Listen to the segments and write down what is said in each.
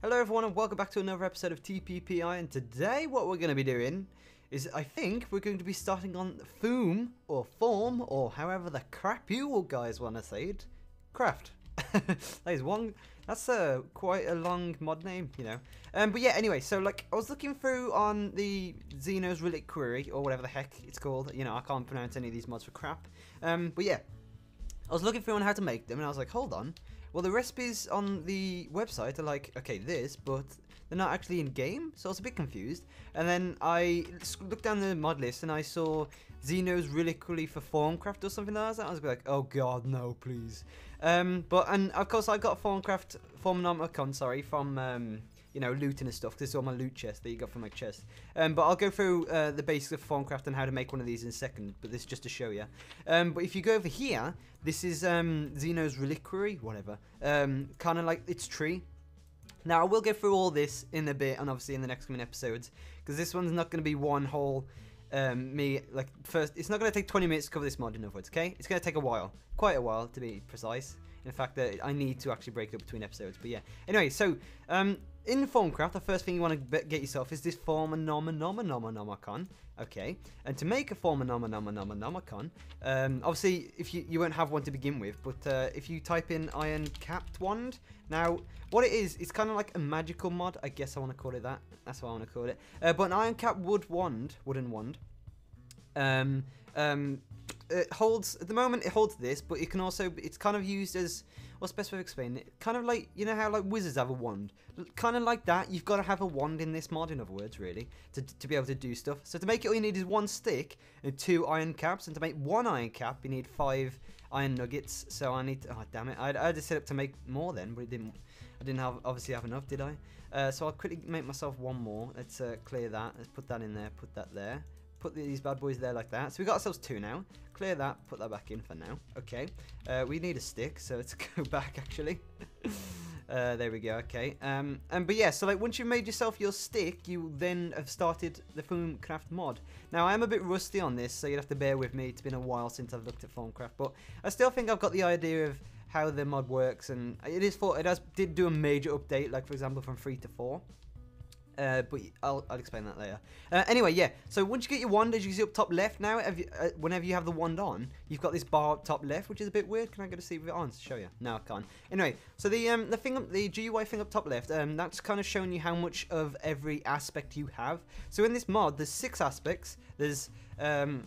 Hello everyone and welcome back to another episode of TPPI, and today what we're going to be doing is I think we're going to be starting on Thaum or Form or however the crap you guys want to say it. Craft. That's quite a long mod name, you know. But yeah, anyway, so like I was looking through on the Xeno's Reliquary or whatever the heck it's called. You know, I can't pronounce any of these mods for crap. But yeah, I was looking through on how to make them and I was like, hold on. Well, the recipes on the website are like, okay, this, but they're not actually in game, so I was a bit confused. And then I looked down the mod list and I saw Xeno's Reliquary for Thaumcraft or something like that. I was like, oh god, no, please. And of course I got Thaumcraft, sorry, from you know, looting and stuff. This is all my loot chest that you got from my chest. But I'll go through the basics of Thaumcraft and how to make one of these in a second. But this is just to show you. But if you go over here, this is Xeno's Reliquary, whatever. Kind of like its tree. Now I will go through all this in a bit, and obviously in the next coming episodes, because this one's not going to be one whole. It's not going to take 20 minutes to cover this mod, in other words, okay? It's going to take a while, quite a while to be precise. In fact, I need to actually break it up between episodes, but yeah. Anyway, so in Thaumcraft, the first thing you want to get yourself is this Form-a-Nom-a-Nom-a-Nom-a-Nom-a-Con, okay? And to make a Form-a-Nom-a-Nom-a-Nom-a-Nom-a-Con, obviously, if you won't have one to begin with, but if you type in Iron Capped Wand, now what it is, it's kind of like a magical mod. I guess I want to call it that. That's what I want to call it. But an Iron Capped wooden wand. It holds, at the moment it holds this, but it can also, it's kind of used as, what's the best way of explaining it? Kind of like, you know how like wizards have a wand? Kind of like that, you've got to have a wand in this mod, in other words, really, to be able to do stuff. So to make it, all you need is one stick and 2 iron caps, and to make 1 iron cap, you need 5 iron nuggets. So I need to, oh damn it, I had to set up to make more then, but I didn't obviously have enough, did I? So I'll quickly make myself one more. Let's clear that, let's put that in there, put that there. Put these bad boys there like that. So we got ourselves 2 now. Clear that, put that back in for now. Okay. We need a stick, so let's go back actually. There we go, okay. But yeah, so like once you've made yourself your stick, you then have started the Thaumcraft mod. Now I am a bit rusty on this, so you'd have to bear with me. It's been a while since I've looked at Thaumcraft, but I still think I've got the idea of how the mod works, and it did do a major update, like for example from 3 to 4. But I'll explain that later. Anyway, yeah, so once you get your wand, as you see up top left now, whenever you have the wand on, you've got this bar up top left, which is a bit weird. Can I go to see if it on to show you? No, I can't. Anyway, so the GUI thing up top left, that's kind of showing you how much of every aspect you have. So in this mod, there's 6 aspects. There's, they're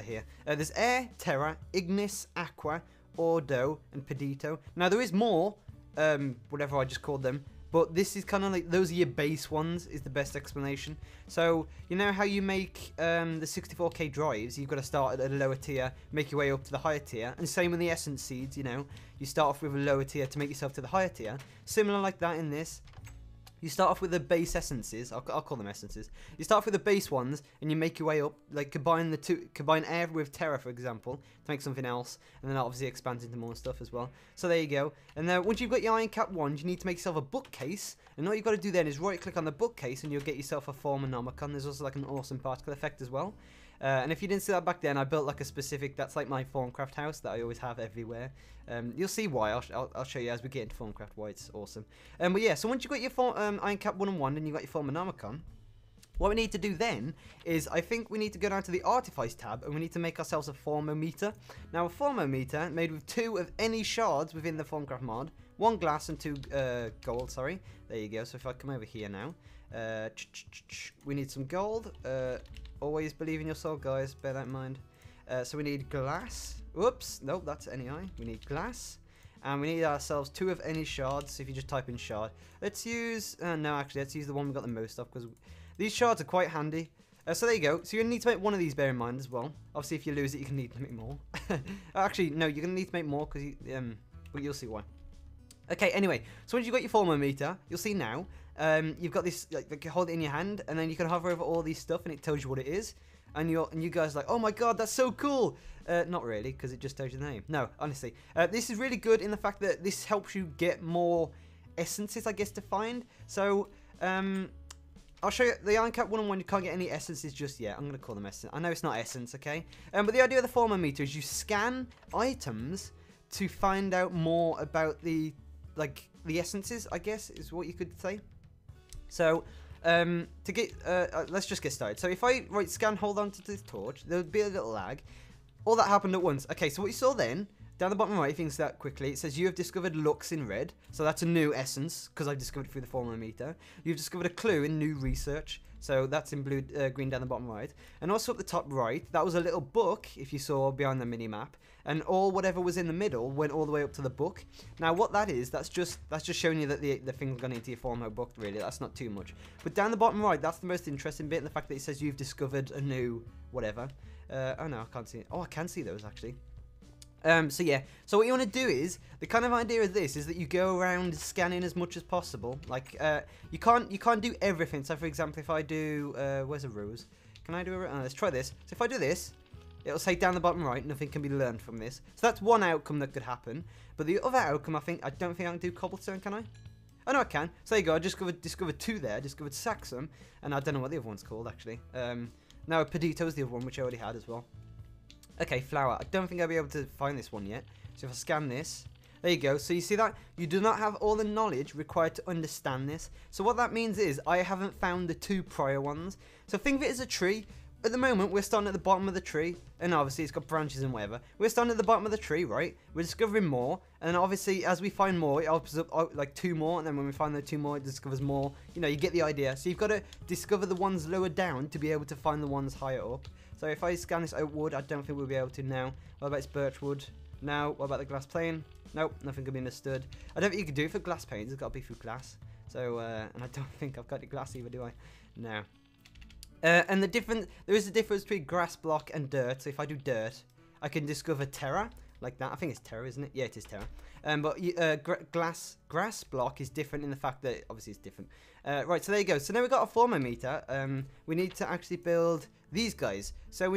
here. There's air, terra, ignis, aqua, ordo, and pedito. Now there is more, whatever I just called them. But this is kind of like, those are your base ones, is the best explanation. So, you know how you make the 64k drives, you've got to start at a lower tier, make your way up to the higher tier. And same with the essence seeds, you know. You start off with a lower tier to make yourself to the higher tier. Similar like that in this. You start off with the base essences, I'll call them essences. You start off with the base ones, and you make your way up, like combine air with terra, for example, to make something else, and then that obviously expands into more stuff as well. So there you go. And then once you've got your iron cap wand, you need to make yourself a bookcase, and all you've got to do then is right click on the bookcase, and you'll get yourself a Form-a-Nomicon. There's also like an awesome particle effect as well. And if you didn't see that back then, I built like a specific, that's like my Thaumcraft house that I always have everywhere. You'll see why, I'll show you as we get into Thaumcraft why it's awesome. But yeah, so once you've got your Iron Cap 1 and 1 and you've got your Form-a-Nomicon, what we need to do then is, I think we need to go down to the Artifice tab and we need to make ourselves a Formometer. Now a Formometer made with 2 of any shards within the Thaumcraft mod, 1 glass and 2 gold, sorry. There you go, so if I come over here now, we need some gold. Always believe in yourself, guys, bear that in mind. So we need glass. Whoops, nope, that's NEI. We need glass. And we need ourselves 2 of any shards. So if you just type in shard. Let's use, no, actually, let's use the one we got the most of, because these shards are quite handy. So there you go. So you're going to need to make one of these, bear in mind, as well. Obviously, if you lose it, you're going to need to make more. Actually, no, you're going to need to make more, because but you'll see why. Okay, anyway, so once you've got your Formometer, you'll see now, you've got this, like, hold it in your hand, and then you can hover over all these stuff, and it tells you what it is. And you guys are like, oh my god, that's so cool. Not really, because it just tells you the name. No, honestly. This is really good in the fact that this helps you get more essences, I guess, to find. So, I'll show you the Iron Cap 1 and 1. You can't get any essences just yet. I'm going to call them essence. I know it's not essence, okay? But the idea of the Formometer is you scan items to find out more about the like the essences, I guess, is what you could say. So, to get, let's just get started. So if I scan, hold on to this torch, there would be a little lag. All that happened at once. Okay, so what you saw then, down the bottom right, if you can see that quickly, it says you have discovered Lux in red. So that's a new essence, because I've discovered it through the formula meter. You've discovered a clue in new research. So that's in blue, green down the bottom right. And also up the top right, that was a little book, if you saw behind the mini-map. And all whatever was in the middle went all the way up to the book. Now what that is, that's just showing you that the thing's gone into your form mode book, really. That's not too much. But down the bottom right, that's the most interesting bit, the fact that it says you've discovered a new whatever. Oh no, I can't see it. Oh, I can see those actually. So yeah, so what you want to do is, the kind of idea of this is that you go around scanning as much as possible. Like, you can't do everything. So for example, if I do, where's a rose? Can I do a, let's try this. So if I do this, it'll say down the bottom right, nothing can be learned from this. So that's one outcome that could happen. But the other outcome, I don't think I can do cobblestone, can I? Oh no, I can. So there you go, I just discovered two there, I discovered Saxum, and I don't know what the other one's called actually. Now Pedito's the other one, which I already had as well. Okay, flower. I don't think I'll be able to find this one yet. So if I scan this, there you go. So you see that? You do not have all the knowledge required to understand this. So what that means is I haven't found the two prior ones. So think of it as a tree. At the moment, we're starting at the bottom of the tree. And obviously, it's got branches and whatever. We're starting at the bottom of the tree, right? We're discovering more. And then obviously, as we find more, it opens up like two more. And then when we find the two more, it discovers more. You know, you get the idea. So you've got to discover the ones lower down to be able to find the ones higher up. So if I scan this oak wood, I don't think we'll be able to now. What about this birch wood? No. What about the glass plane? Nope, nothing can be understood. I don't think you can do it for glass panes. It's got to be through glass. So, and I don't think I've got the glass either, do I? No. And there is a difference between grass block and dirt. So if I do dirt, I can discover terra, like that. I think it's terra, isn't it? Yeah, it is terra. But grass block is different in the fact that obviously it's different. Right, so there you go. So now we've got a thermometer. We need to actually build these guys. So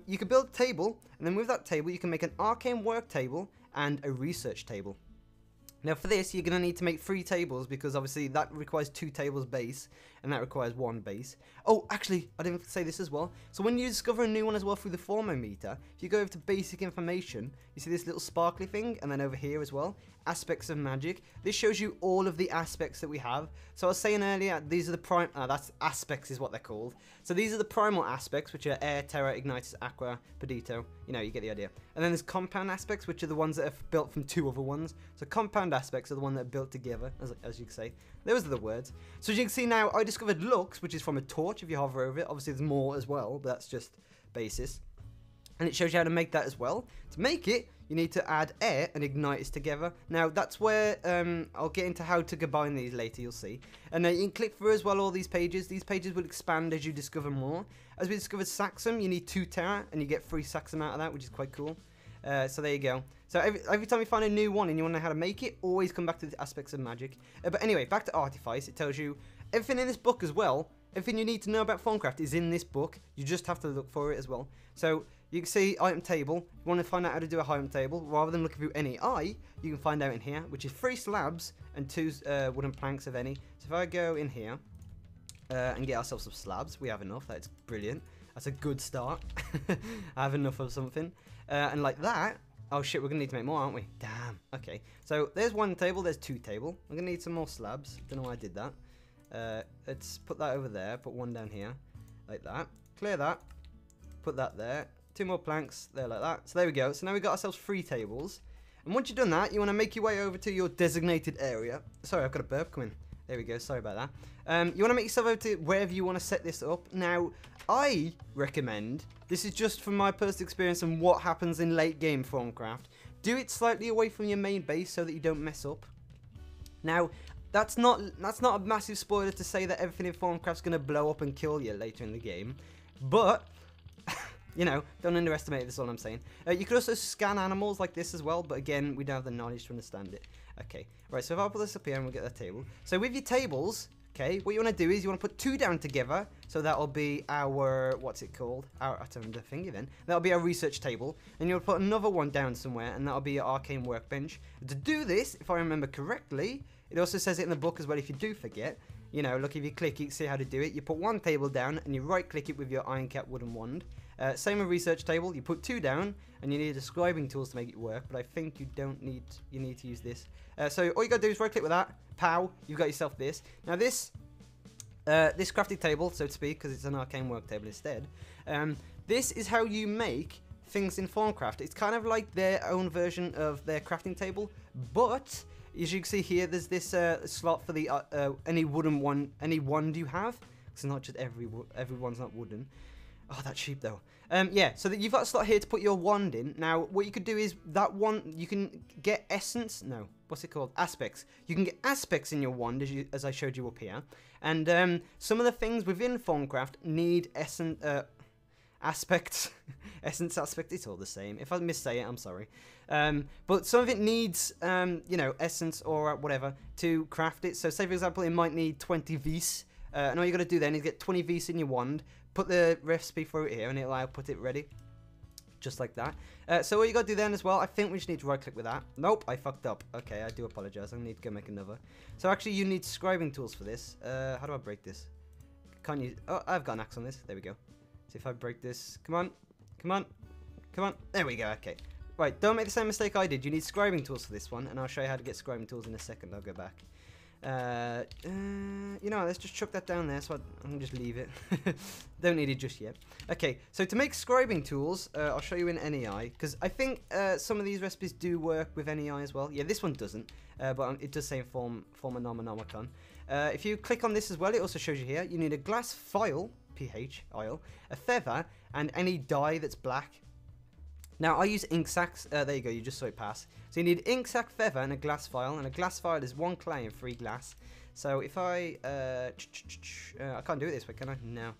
you can build a table, and then with that table you can make an arcane work table and a research table. Now for this, you're going to need to make 3 tables, because obviously that requires 2 tables base, and that requires 1 base. Oh, actually, I didn't say this as well. So when you discover a new one as well through the thermometer, if you go over to basic information, you see this little sparkly thing, and then over here as well, aspects of magic. This shows you all of the aspects that we have. So I was saying earlier, these are the that's aspects is what they're called. So these are the primal aspects, which are air, terra, ignitus, aqua, pedito. You know, you get the idea. And then there's compound aspects, which are the ones that are built from 2 other ones. So compound aspects are the ones that are built together, as you can say. Those are the words. So as you can see now, I discovered Lux, which is from a torch if you hover over it. Obviously there's more as well, but that's just basis. And it shows you how to make that as well. To make it, you need to add air and ignitus together. Now that's where I'll get into how to combine these later, you'll see. And you can click through as well all these pages. These pages will expand as you discover more. As we discovered Saxum, you need 2 terra, and you get 3 Saxum out of that, which is quite cool. So there you go. So every time you find a new one and you want to know how to make it, always come back to the aspects of magic. But anyway, back to Artifice. It tells you everything in this book as well. Everything you need to know about Thaumcraft is in this book. You just have to look for it as well. So you can see item table. If you want to find out how to do a item table, rather than looking through any eye, you can find out in here, which is 3 slabs and 2 wooden planks of any. So if I go in here and get ourselves some slabs, we have enough. That's brilliant. That's a good start. I have enough of something. And like that, oh shit, we're going to need to make more, aren't we? Damn. Okay. So there's 1 table, there's 2 table. I'm going to need some more slabs. Don't know why I did that. Let's put that over there, put 1 down here, like that. Clear that. Put that there. 2 more planks there, like that. So there we go. So now we've got ourselves 3 tables. And once you've done that, you want to make your way over to your designated area. Sorry, I've got a burp coming. There we go. Sorry about that. You want to make yourself over to wherever you want to set this up. Now, I recommend, this is just from my personal experience and what happens in late game Thaumcraft, do it slightly away from your main base so that you don't mess up. Now, that's not a massive spoiler to say that everything in Thaumcraft's going to blow up and kill you later in the game. But you know, don't underestimate it, that's all I'm saying. You could also scan animals like this as well, but again, we don't have the knowledge to understand it. Okay, right, so if I put this up here and we'll get that table. So with your tables, okay, what you want to do is you want to put 2 down together, so that'll be our, what's it called? Our, I don't know the thingy then. That'll be our research table, and you'll put another 1 down somewhere, and that'll be your arcane workbench. And to do this, if I remember correctly, it also says it in the book as well if you do forget. You know, look, if you click, you can see how to do it. You put 1 table down, and you right-click it with your iron cap wooden wand. Same with research table. You put 2 down, and you need describing tools to make it work. But I think you don't need. You need to use this. So all you gotta do is right click with that. Pow! You've got yourself this. Now this crafting table, so to speak, because it's an arcane work table instead. This is how you make things in Thaumcraft. It's kind of like their own version of their crafting table, but as you can see here, there's this slot for the any wand you have. It's not just everyone's not wooden. Oh, that sheep though. Yeah, so that you've got a slot here to put your wand in. Now, what you could do is that one you can get essence. No, what's it called? Aspects. You can get aspects in your wand as I showed you up here. And some of the things within Thaumcraft need aspects. Essence aspect. It's all the same. If I missay it, I'm sorry. But some of it needs, you know, essence or whatever to craft it. So, say for example, it might need 20 vis. And all you got to do then is get 20 vis in your wand. Put the recipe through it here, and it'll output it ready. Just like that. So what you got to do then as well, I think we just need to right click with that. Nope, I fucked up. Okay, I do apologize. I need to go make another. So actually you need scribing tools for this. How do I break this? Can't use... Oh, I've got an axe on this. There we go. See if I break this. Come on. Come on. Come on. There we go. Okay. Right, don't make the same mistake I did. You need scribing tools for this one, and I'll show you how to get scribing tools in a second. I'll go back. You know, let's just chuck that down there, so I can just leave it. Don't need it just yet. Okay, so to make scribing tools, I'll show you in NEI, because I think some of these recipes do work with NEI as well. Yeah, this one doesn't, but it does say form a Nomonomicon. If you click on this as well, it also shows you here, you need a glass file, PH, a feather, and any dye that's black. Now, I use ink sacks. There you go, you just saw it pass. So you need ink sack, feather, and a glass file. And a glass file is 1 clay and 3 glass. So if I can't do it this way, can I? No.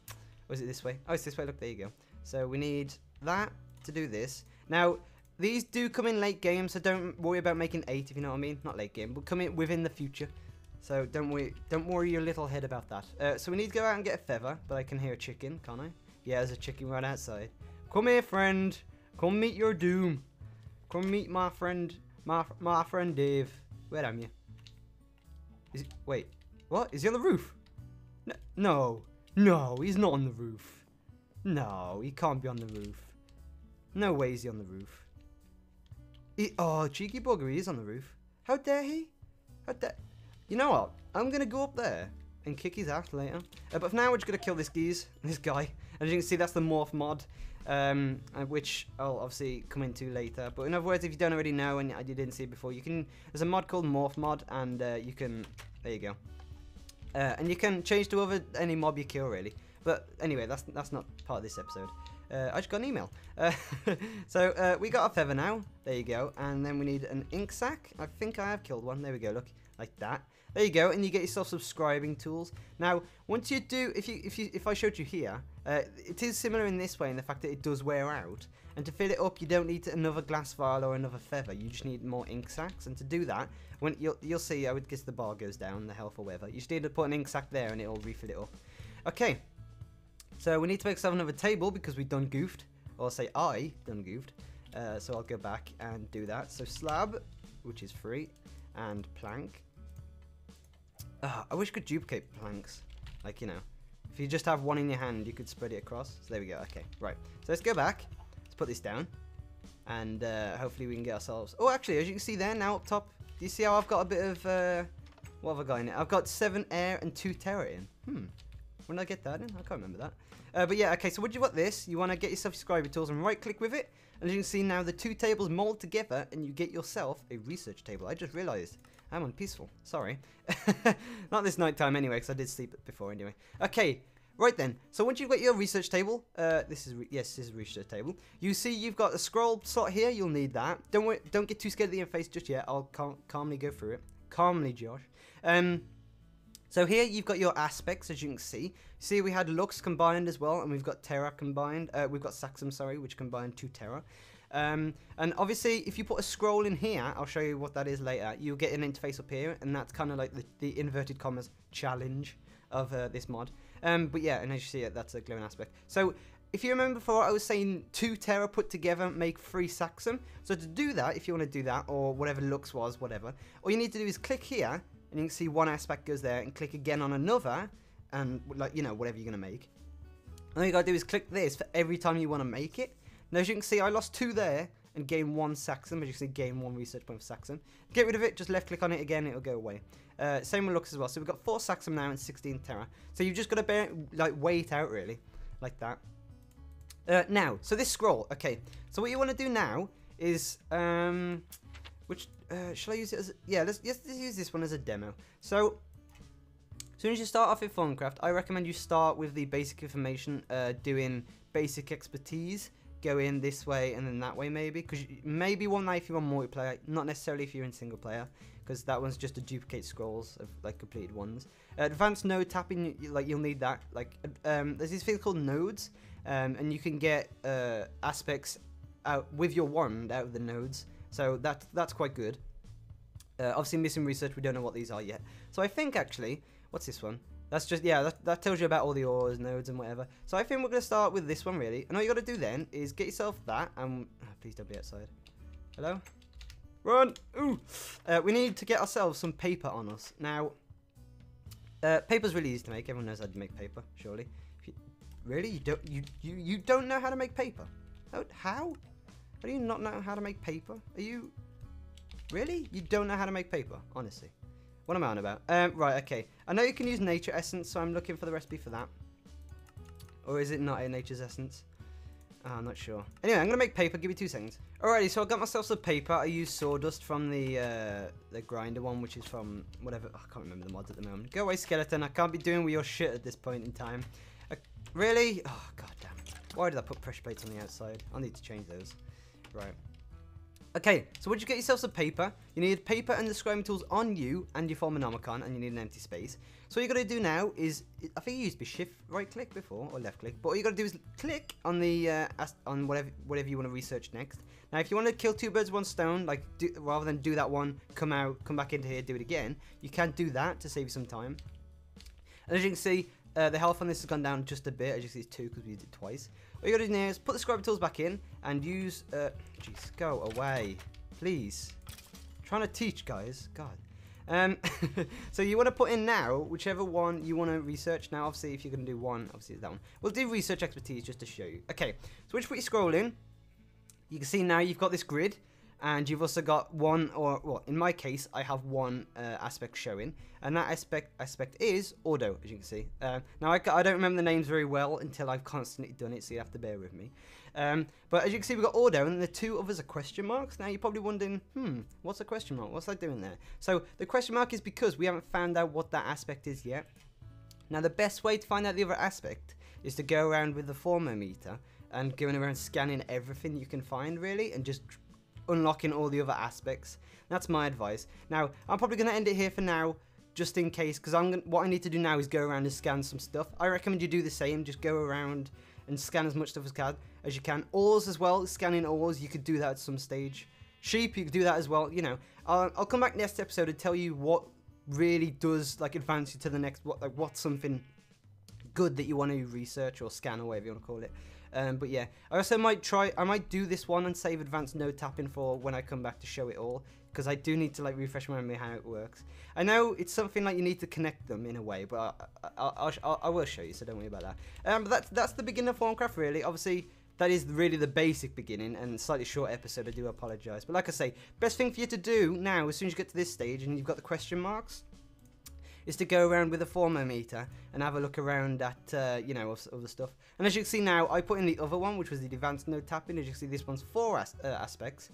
Or is it this way? Oh, it's this way. Look, there you go. So we need that to do this. Now, these do come in late game, so don't worry about making 8, if you know what I mean. Not late game, but come in within the future. So don't worry your little head about that. So we need to go out and get a feather, but I can hear a chicken, can't I? Yeah, there's a chicken right outside. Come here, friend. Come meet your doom. Come meet my friend, my friend Dave. Where am you? Wait, what? Is he on the roof? No, he's not on the roof. No, he can't be on the roof. No way is he on the roof. Oh, cheeky bugger, he is on the roof. How dare he? How dare... You know what? I'm going to go up there and kick his ass later. But for now, we're just going to kill this guy. As you can see, that's the morph mod. Which I'll obviously come into later. But in other words, if you don't already know and you didn't see it before, there's a mod called Morph Mod, and you can, there you go. And you can change to any mob you kill, really. But anyway, that's not part of this episode. I just got an email. So we got a feather now. There you go. And then we need an ink sack. I think I have killed one. There we go. Look, like that. There you go, and you get yourself subscribing tools. Now, once you do, if I showed you here, it is similar in this way in the fact that it does wear out. And to fill it up, you don't need another glass vial or another feather. You just need more ink sacks. And to do that, when you'll see, I would guess the bar goes down, the health or whatever. You just need to put an ink sack there, and it'll refill it up. Okay, so we need to make ourselves another table because we done goofed, or say I done goofed. So I'll go back and do that. So slab, which is free, and plank. I wish I could duplicate planks. Like, you know, if you just have one in your hand, you could spread it across. So there we go. Okay, right. So let's go back. Let's put this down. And hopefully we can get ourselves... Oh, actually, as you can see there, now up top, do you see how I've got a bit of... What have I got in it? I've got 7 air and 2 terra in. When did I get that in? I can't remember that. But yeah, okay, so once you've got this, you want to get yourself scribing tools and right-click with it. And as you can see now, the 2 tables mold together, and you get yourself a research table. I just realised. I'm on peaceful. Sorry. Not this night time anyway, because I did sleep before anyway. Okay, right then. So once you've got your research table, this is a research table. You see you've got a scroll slot here. You'll need that. Don't worry, don't get too scared of the interface just yet. I'll calmly go through it. Calmly, Josh. So here you've got your aspects, as you can see. See, we had Lux combined as well, and we've got Terra combined. We've got Saxum, sorry, which combined 2 Terra. And obviously, if you put a scroll in here, I'll show you what that is later. You'll get an interface up here, and that's kind of like the inverted commas challenge of this mod. But yeah, and as you see, that's a glowing aspect. So if you remember before, I was saying 2 Terra put together make 3 Saxum. So to do that, if you want to do that, or whatever Lux was, whatever, all you need to do is click here, and you can see one aspect goes there, and click again on another, and like, you know, whatever you're going to make. all you gotta do is click this for every time you want to make it. Now, as you can see, I lost 2 there and gained 1 Saxon. As you can see, gain 1 research point for Saxon. Get rid of it, just left click on it again, it'll go away. Same with looks as well. So we've got 4 Saxon now and 16 Terra. So you've just got to wait out really, like that. Now, so this scroll, okay. So what you want to do now is, shall I use it as? Yeah, let's use this one as a demo. So, as soon as you start off with Thaumcraft, I recommend you start with the basic information, doing basic expertise. Go in this way and then that way maybe, because maybe one night if you're on multiplayer, not necessarily if you're in single player, because that one's just to duplicate scrolls of like completed ones. Advanced node tapping, you'll need that. Like there's these things called nodes, and you can get aspects out with your wand out of the nodes, so that's quite good. Obviously missing research, we don't know what these are yet. So I think actually, what's this one? That's just, yeah, that tells you about all the ores, nodes, and whatever. So I think we're going to start with this one, really. And all you got to do then is get yourself that, and... Oh, please don't be outside. Hello? Run! Ooh! We need to get ourselves some paper on us. Now, paper's really easy to make. Everyone knows how to make paper, surely. Really? You don't know how to make paper? How? How do you not know how to make paper? Are you... Really? You don't know how to make paper? Honestly. What am I on about? Right, okay. I know you can use nature essence, so I'm looking for the recipe for that. Or is it not a nature's essence? I'm not sure. Anyway, I'm going to make paper. Give me 2 seconds. Alrighty, so I got myself some paper. I used sawdust from the grinder one, which is from whatever. Oh, I can't remember the mods at the moment. Go away, skeleton. I can't be doing with your shit at this point in time. Really? Oh, god damn it. Why did I put pressure plates on the outside? I'll need to change those. Right. Okay, so once you get yourself some paper, you need paper and the scribing tools on you and your Formonomicon, and you need an empty space. So what you got to do now is, I think you used to be shift right click before, or left click, but all you got to do is click on the on whatever you want to research next. Now if you want to kill 2 birds with 1 stone, like rather than do that one, come back into here, do it again, you can't do that to save you some time. And as you can see, the health on this has gone down just a bit. As you can see, it's 2 because we used it twice. All you got to do now is put the scribing tools back in and use... Jeez, go away. Please. I'm trying to teach, guys. God. So you want to put in now whichever one you want to research. Now, obviously, if you're going to do one, obviously it's that one. We'll do research expertise just to show you. Okay, so once you put your scroll in, you can see now you've got this grid. And you've also got one, or well, in my case, I have 1 aspect showing, and that aspect is Ordo, as you can see. Now I don't remember the names very well until I've constantly done it, so you have to bear with me. But as you can see, we've got Ordo, and the 2 others are question marks. Now you're probably wondering, what's a question mark? What's that doing there? So the question mark is because we haven't found out what that aspect is yet. Now the best way to find out the other aspect is to go around with the thermometer and going around scanning everything you can find, really, and just unlocking all the other aspects. That's my advice. Now, I'm probably going to end it here for now, just in case, because what I need to do now is go around and scan some stuff. I recommend you do the same, just go around and scan as much stuff as you can. Ores as well, scanning ores, you could do that at some stage. Sheep, you could do that as well, you know. I'll come back next episode and tell you what really does, like, advance you to the next, what's something good that you want to research or scan or whatever you want to call it. But yeah, I also might do this one and save advanced node tapping for when I come back to show it all, because I do need to like refresh my memory how it works. I know it's something like you need to connect them in a way, but I will show you, so don't worry about that. But that's the beginning of Thaumcraft, really. Obviously, that is really the basic beginning, and slightly short episode, I do apologise. But like I say, best thing for you to do now, as soon as you get to this stage and you've got the question marks, is to go around with a thermometer and have a look around at, you know, other stuff. And as you can see now, I put in the other one, which was the advanced node tapping. As you can see, this one's 4 aspects,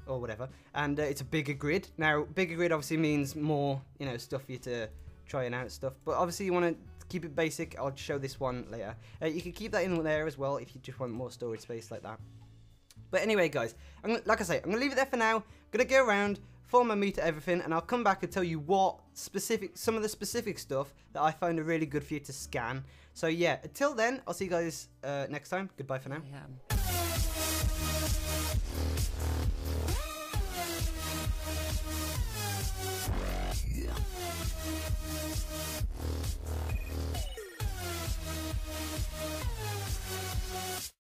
or whatever. And it's a bigger grid. Now, bigger grid obviously means more, you know, stuff for you to try and out stuff. But obviously, you want to keep it basic. I'll show this one later. You can keep that in there as well if you just want more storage space like that. But anyway, guys, like I say, I'm going to leave it there for now. I'm going to go around, thermometer everything, and I'll come back and tell you some of the specific stuff that I found are really good for you to scan. So yeah, until then, I'll see you guys next time. Goodbye for now. Yeah.